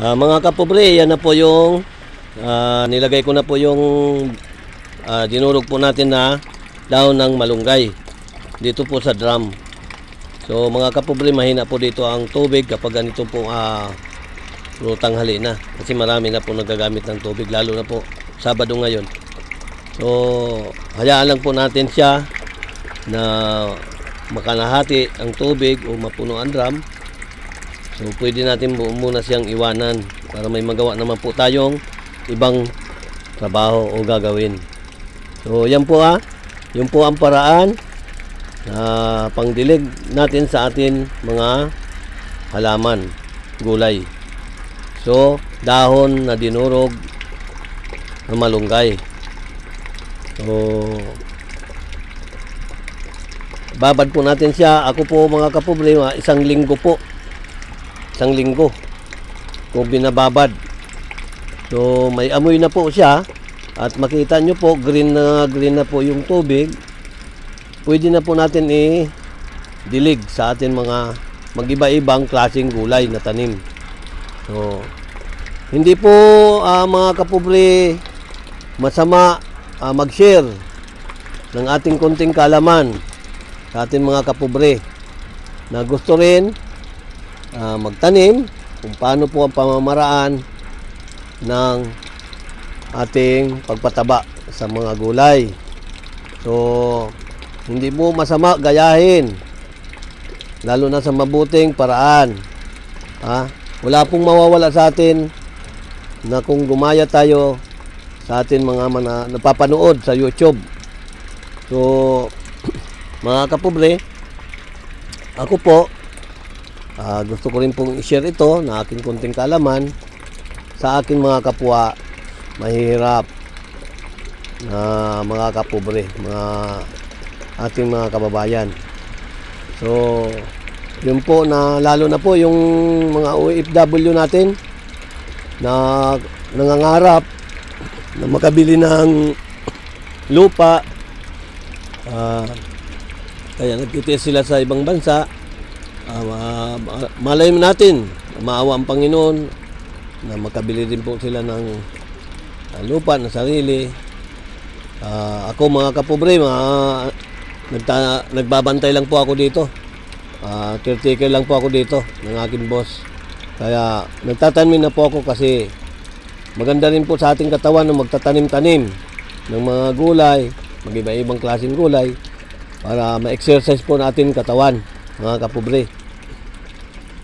Mga kapobre, yan na po yung nilagay ko na po yung dinurog po natin na daon ng malunggay dito po sa drum. So mga kapobre, mahina po dito ang tubig kapag ganito po rutang hali na, kasi marami na po nagagamit ng tubig, lalo na po Sabado ngayon. So hayaan lang po natin siya na makalahati ang tubig o mapuno ang drum. So pwede natin muna siyang iwanan para may magawa naman po tayong ibang trabaho o gagawin. So yan po yun po ang paraan na pangdilig natin sa atin mga halaman, gulay. So dahon na dinurog na malunggay. So babad po natin siya. Ako po mga kapobre, isang linggo kung binababad. So may amoy na po siya at makita nyo po green na po yung tubig. Pwede na po natin i-dilig sa atin mga mag-iba-ibang klaseng gulay na tanim. So hindi po mga kapobre masama mag-share ng ating konting kaalaman sa ating mga kapobre na gusto rin magtanim, kung paano po ang pamamaraan ng ating pagpataba sa mga gulay. So hindi po masama gayahin, lalo na sa mabuting paraan. Wala pong mawawala sa atin na kung gumaya tayo sa atin mga napapanood sa YouTube. So mga kapobre, ako po gusto ko rin pong i-share ito na aking konting kaalaman sa aking mga kapwa mahirap na mga kapobre, mga ating mga kababayan. So yun po, na lalo na po yung mga OFW natin na nangangarap na makabili ng lupa, kaya nagtitiis sila sa ibang bansa. Malay natin, maawa ang Panginoon na makabili din po sila ng lupa na sarili. Ako mga kapobre, nagbabantay lang po ako dito. Caretaker lang po ako dito ng aking boss. Kaya nagtatanim na po ako kasi maganda rin po sa ating katawan na magtatanim-tanim ng mga gulay, mag-iba-ibang klaseng gulay, para ma-exercise po natin katawan, mga kapobre.